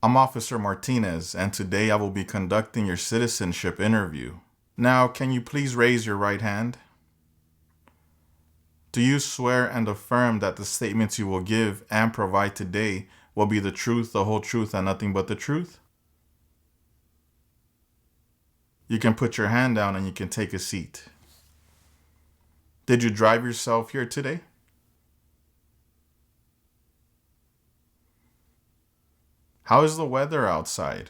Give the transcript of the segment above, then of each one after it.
I'm Officer Martinez, and today I will be conducting your citizenship interview. Now, can you please raise your right hand? Do you swear and affirm that the statements you will give and provide today will be the truth, the whole truth, and nothing but the truth? You can put your hand down and you can take a seat. Did you drive yourself here today? How is the weather outside?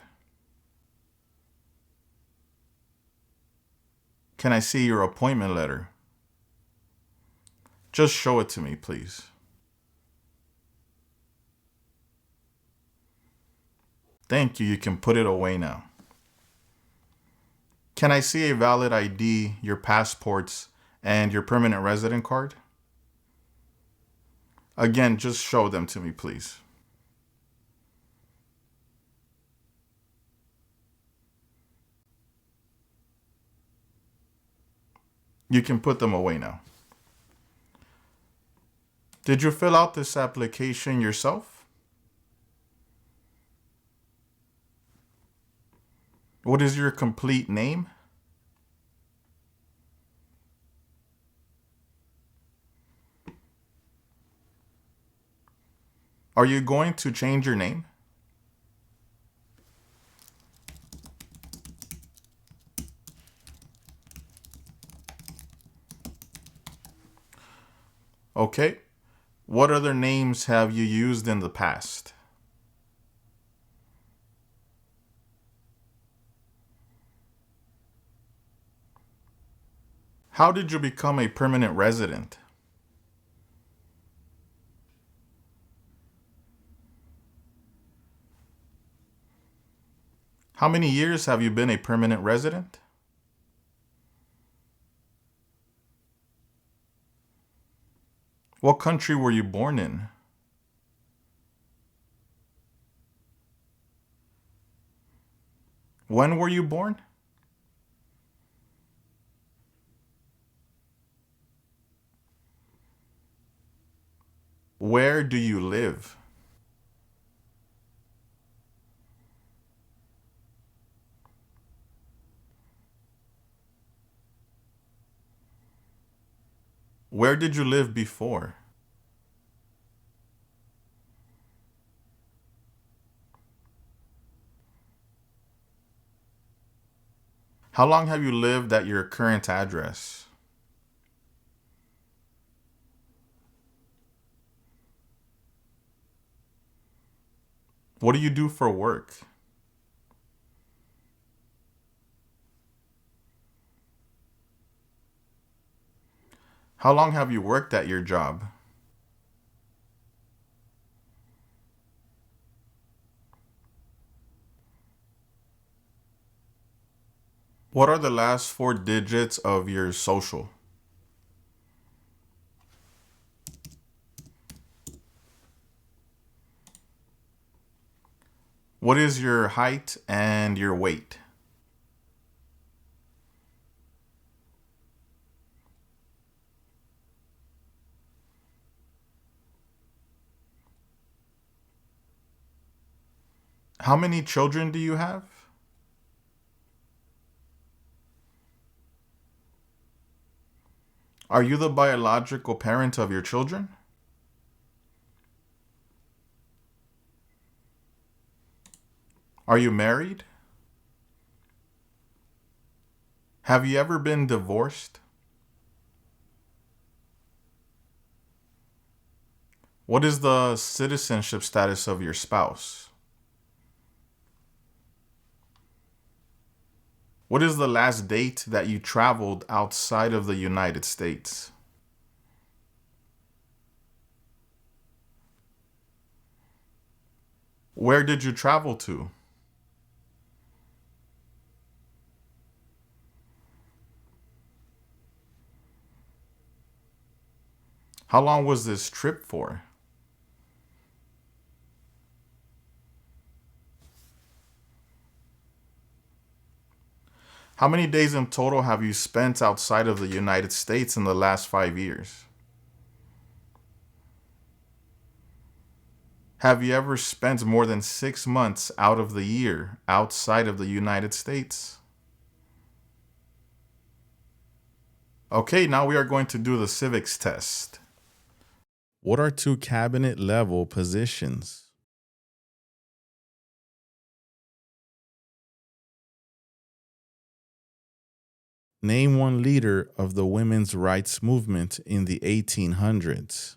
Can I see your appointment letter? Just show it to me, please. Thank you. You can put it away now. Can I see a valid ID, your passports, and your permanent resident card? Again, just show them to me, please. You can put them away now. Did you fill out this application yourself? What is your complete name? Are you going to change your name? Okay. What other names have you used in the past? How did you become a permanent resident? How many years have you been a permanent resident? What country were you born in? When were you born? Where do you live? Where did you live before? How long have you lived at your current address? What do you do for work? How long have you worked at your job? What are the last 4 digits of your social? What is your height and your weight? How many children do you have? Are you the biological parent of your children? Are you married? Have you ever been divorced? What is the citizenship status of your spouse? What is the last date that you traveled outside of the United States? Where did you travel to? How long was this trip for? How many days in total have you spent outside of the United States in the last 5 years? Have you ever spent more than 6 months out of the year outside of the United States? Okay, now we are going to do the civics test. What are two cabinet level positions? Name one leader of the women's rights movement in the 1800s.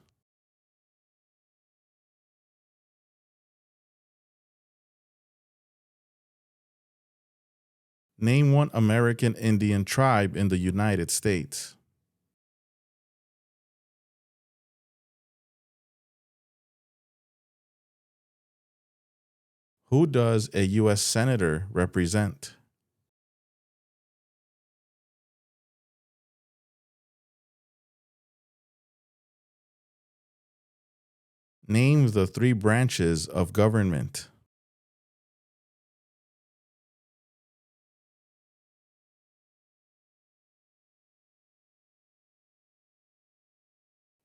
Name one American Indian tribe in the United States. Who does a U.S. Senator represent? Name the three branches of government.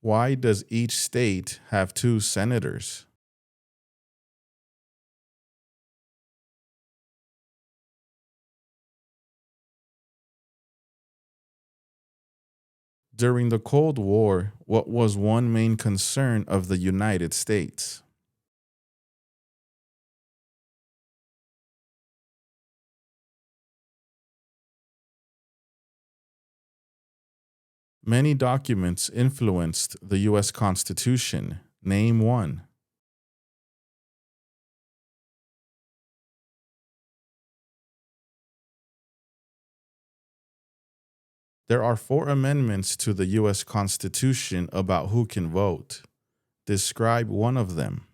Why does each state have two senators? During the Cold War, what was one main concern of the United States? Many documents influenced the U.S. Constitution. Name one. There are 4 amendments to the U.S. Constitution about who can vote. Describe one of them.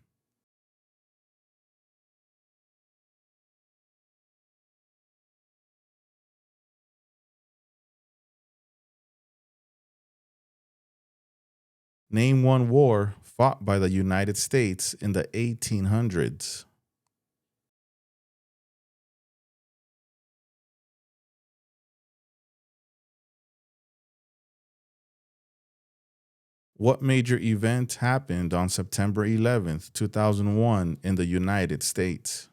Name one war fought by the United States in the 1800s. What major event happened on September 11th, 2001 in the United States?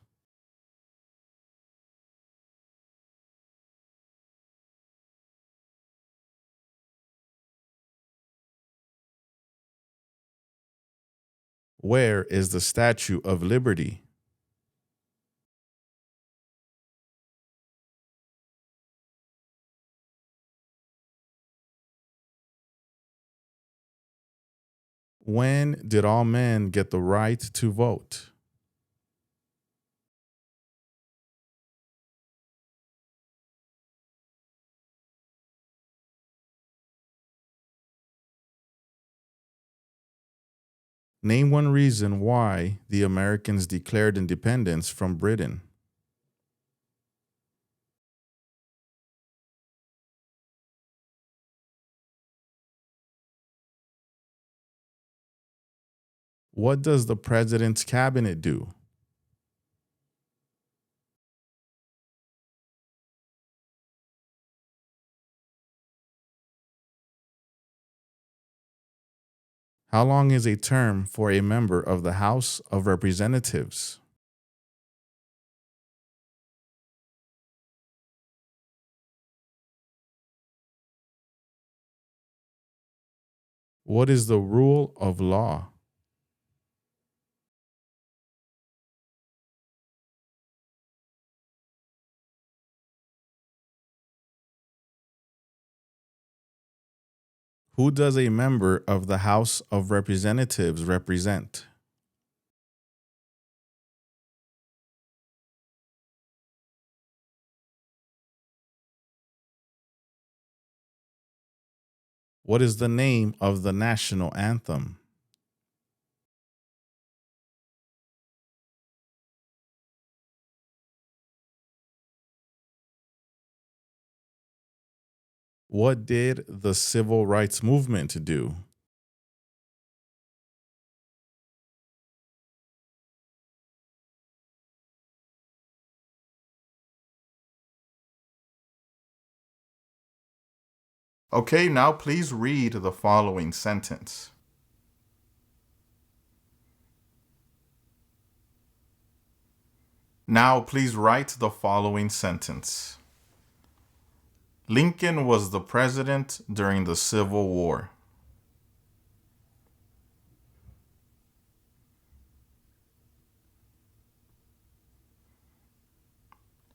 Where is the Statue of Liberty? When did all men get the right to vote? Name one reason why the Americans declared independence from Britain. What does the president's cabinet do? How long is a term for a member of the House of Representatives? What is the rule of law? Who does a member of the House of Representatives represent? What is the name of the national anthem? What did the civil rights movement do? Okay, now please read the following sentence. Now, please write the following sentence. Lincoln was the president during the Civil War.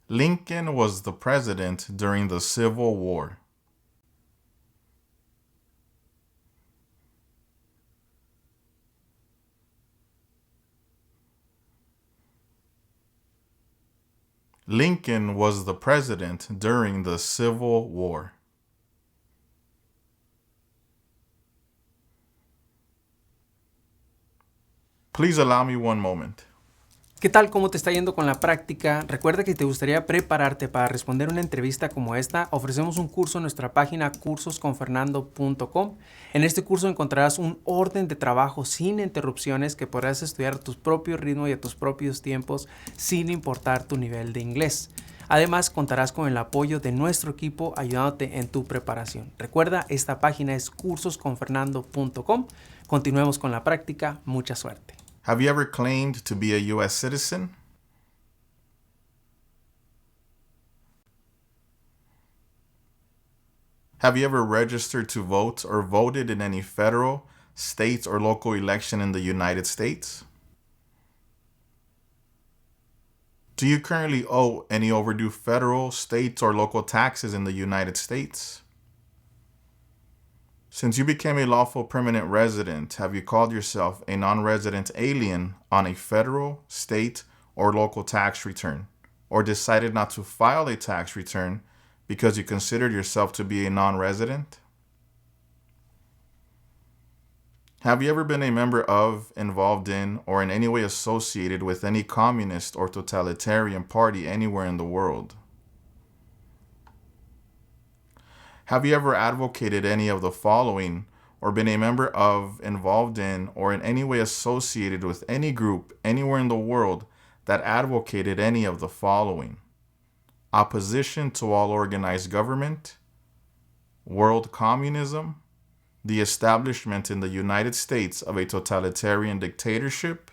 Lincoln was the president during the Civil War. Lincoln was the president during the Civil War. Please allow me one moment. ¿Qué tal? ¿Cómo te está yendo con la práctica? Recuerda que te gustaría prepararte para responder una entrevista como esta. Ofrecemos un curso en nuestra página cursosconfernando.com. En este curso encontrarás un orden de trabajo sin interrupciones que podrás estudiar a tu propio ritmo y a tus propios tiempos sin importar tu nivel de inglés. Además, contarás con el apoyo de nuestro equipo ayudándote en tu preparación. Recuerda, esta página es cursosconfernando.com. Continuemos con la práctica. Mucha suerte. Have you ever claimed to be a U.S. citizen? Have you ever registered to vote or voted in any federal, state, or local election in the United States? Do you currently owe any overdue federal, state, or local taxes in the United States? Since you became a lawful permanent resident, have you called yourself a non-resident alien on a federal, state, or local tax return, or decided not to file a tax return because you considered yourself to be a non-resident? Have you ever been a member of, involved in, or in any way associated with any communist or totalitarian party anywhere in the world? Have you ever advocated any of the following, or been a member of, involved in, or in any way associated with any group anywhere in the world that advocated any of the following? Opposition to all organized government, world communism, the establishment in the United States of a totalitarian dictatorship,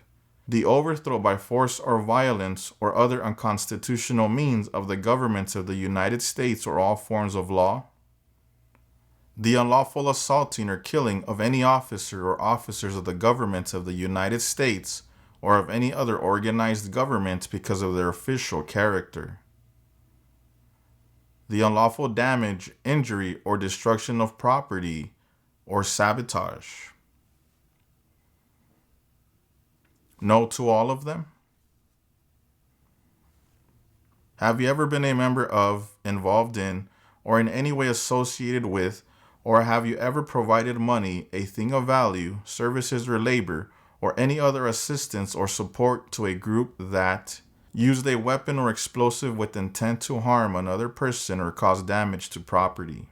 the overthrow by force or violence or other unconstitutional means of the governments of the United States or all forms of law, the unlawful assaulting or killing of any officer or officers of the government of the United States or of any other organized government because of their official character, the unlawful damage, injury, or destruction of property, or sabotage. No to all of them? Have you ever been a member of, involved in, or in any way associated with, or have you ever provided money, a thing of value, services or labor, or any other assistance or support to a group that used a weapon or explosive with intent to harm another person or cause damage to property?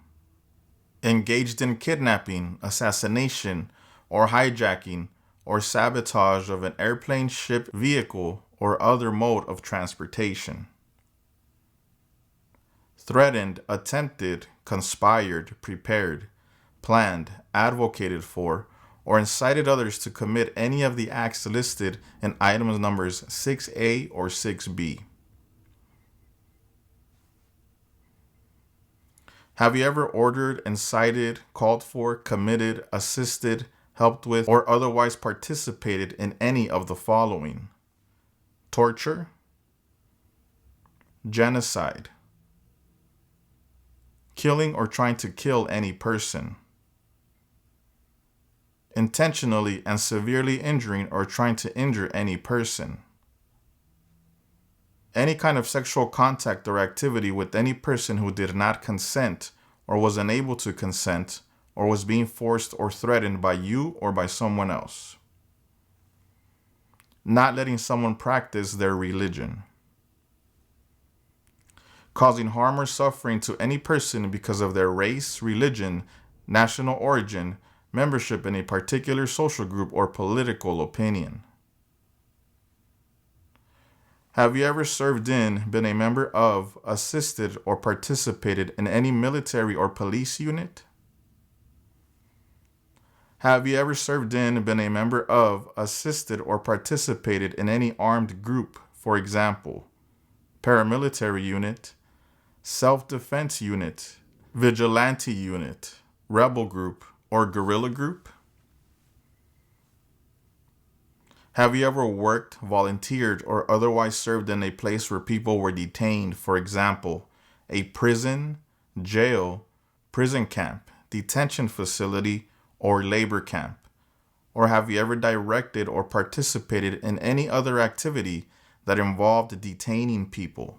Engaged in kidnapping, assassination, or hijacking, or sabotage of an airplane, ship, vehicle, or other mode of transportation? Threatened, attempted, conspired, prepared, planned, advocated for, or incited others to commit any of the acts listed in items numbers 6A or 6B. Have you ever ordered, incited, called for, committed, assisted, helped with, or otherwise participated in any of the following? Torture, genocide, killing or trying to kill any person, intentionally and severely injuring or trying to injure any person, any kind of sexual contact or activity with any person who did not consent or was unable to consent or was being forced or threatened by you or by someone else, not letting someone practice their religion, causing harm or suffering to any person because of their race, religion, national origin, membership in a particular social group, or political opinion. Have you ever served in, been a member of, assisted, or participated in any military or police unit? Have you ever served in, been a member of, assisted, or participated in any armed group, for example, paramilitary unit, self-defense unit, vigilante unit, rebel group, or guerrilla group? Have you ever worked, volunteered, or otherwise served in a place where people were detained, for example, a prison, jail, prison camp, detention facility, or labor camp? Or have you ever directed or participated in any other activity that involved detaining people?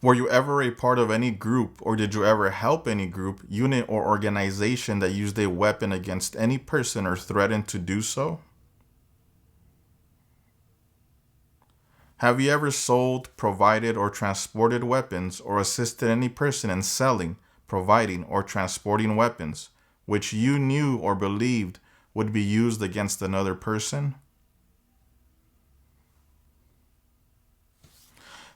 Were you ever a part of any group, or did you ever help any group, unit, or organization that used a weapon against any person or threatened to do so? Have you ever sold, provided, or transported weapons, or assisted any person in selling, providing, or transporting weapons, which you knew or believed would be used against another person?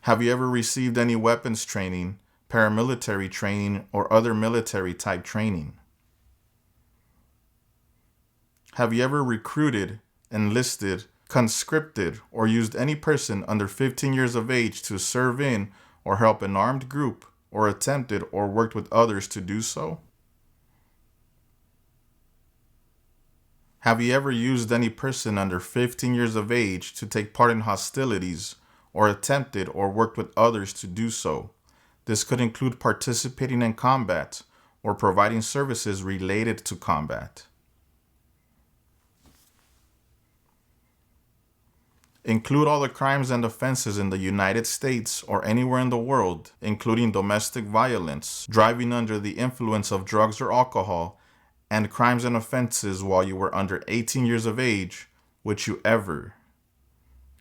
Have you ever received any weapons training, paramilitary training, or other military type training? Have you ever recruited, enlisted, conscripted, or used any person under 15 years of age to serve in or help an armed group, or attempted or worked with others to do so? Have you ever used any person under 15 years of age to take part in hostilities, or attempted or worked with others to do so? This could include participating in combat or providing services related to combat. Include all the crimes and offenses in the United States or anywhere in the world, including domestic violence, driving under the influence of drugs or alcohol, and crimes and offenses while you were under 18 years of age, which you ever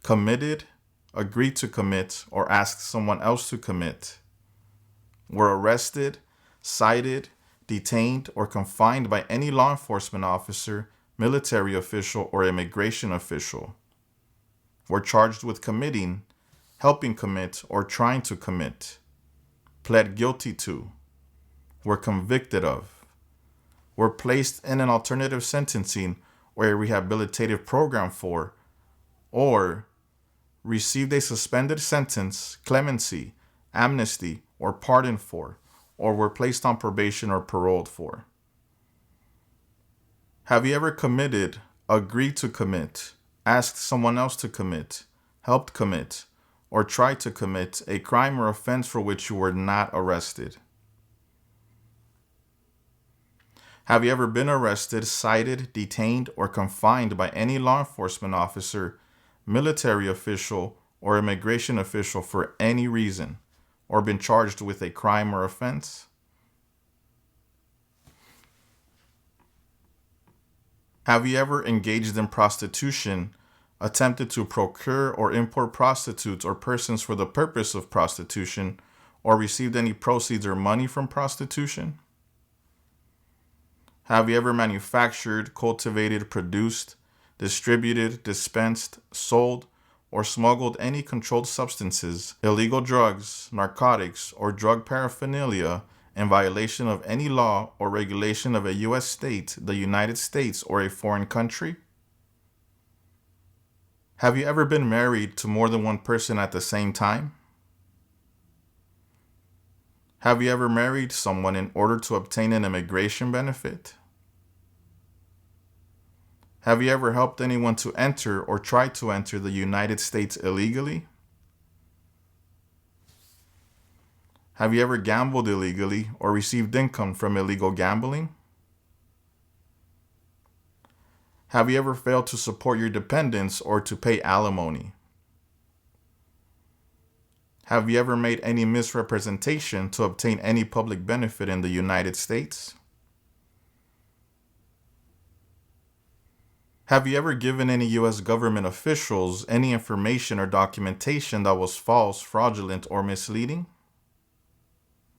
committed, agreed to commit, or asked someone else to commit, were arrested, cited, detained, or confined by any law enforcement officer, military official, or immigration official, were charged with committing, helping commit, or trying to commit, pled guilty to, were convicted of, were placed in an alternative sentencing or a rehabilitative program for, or received a suspended sentence, clemency, amnesty, or pardon for, or were placed on probation or paroled for. Have you ever committed, agreed to commit, asked someone else to commit, helped commit, or tried to commit a crime or offense for which you were not arrested? Have you ever been arrested, cited, detained, or confined by any law enforcement officer, military official, or immigration official for any reason, or been charged with a crime or offense? Have you ever engaged in prostitution, attempted to procure or import prostitutes or persons for the purpose of prostitution, or received any proceeds or money from prostitution? Have you ever manufactured, cultivated, produced, distributed, dispensed, sold, or smuggled any controlled substances, illegal drugs, narcotics, or drug paraphernalia in violation of any law or regulation of a U.S. state, the United States, or a foreign country? Have you ever been married to more than one person at the same time? Have you ever married someone in order to obtain an immigration benefit? Have you ever helped anyone to enter or try to enter the United States illegally? Have you ever gambled illegally or received income from illegal gambling? Have you ever failed to support your dependents or to pay alimony? Have you ever made any misrepresentation to obtain any public benefit in the United States? Have you ever given any U.S. government officials any information or documentation that was false, fraudulent, or misleading?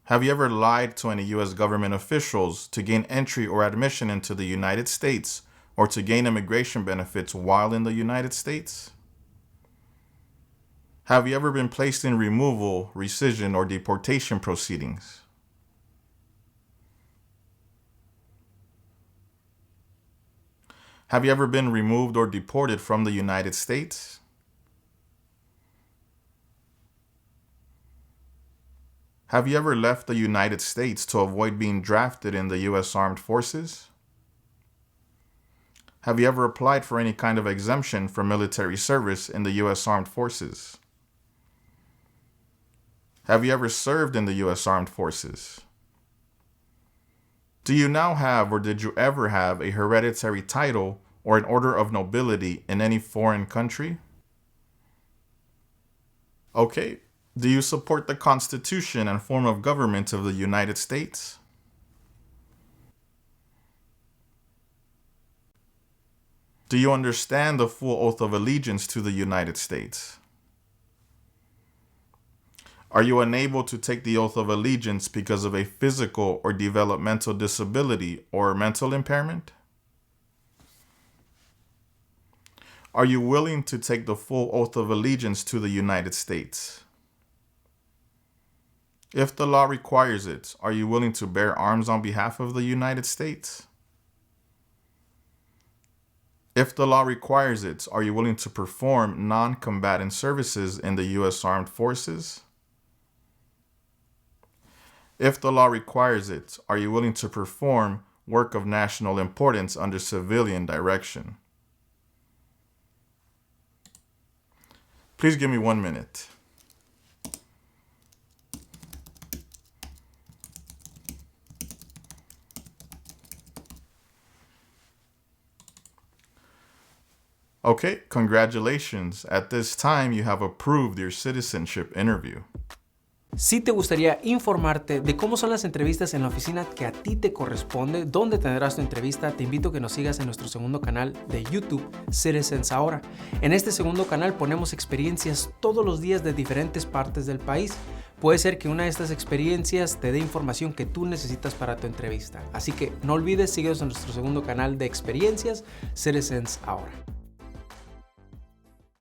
Have you ever lied to any U.S. government officials to gain entry or admission into the United States or to gain immigration benefits while in the United States? Have you ever been placed in removal, rescission, or deportation proceedings? Have you ever been removed or deported from the United States? Have you ever left the United States to avoid being drafted in the U.S. Armed Forces? Have you ever applied for any kind of exemption from military service in the U.S. Armed Forces? Have you ever served in the U.S. Armed Forces? Do you now have or did you ever have a hereditary title or an order of nobility in any foreign country? Okay. Do you support the Constitution and form of government of the United States? Do you understand the full oath of allegiance to the United States? Are you unable to take the oath of allegiance because of a physical or developmental disability or mental impairment? Are you willing to take the full oath of allegiance to the United States? If the law requires it, are you willing to bear arms on behalf of the United States? If the law requires it, are you willing to perform non-combatant services in the U.S. Armed Forces? If the law requires it, are you willing to perform work of national importance under civilian direction? Please give me 1 minute. Okay, congratulations. At this time, you have approved your citizenship interview. Si te gustaría informarte de cómo son las entrevistas en la oficina que a ti te corresponde, dónde tendrás tu entrevista, te invito a que nos sigas en nuestro segundo canal de YouTube, Citizens Ahora. En este segundo canal ponemos experiencias todos los días de diferentes partes del país. Puede ser que una de estas experiencias te dé información que tú necesitas para tu entrevista. Así que no olvides, síguenos en nuestro segundo canal de experiencias, Citizens Ahora.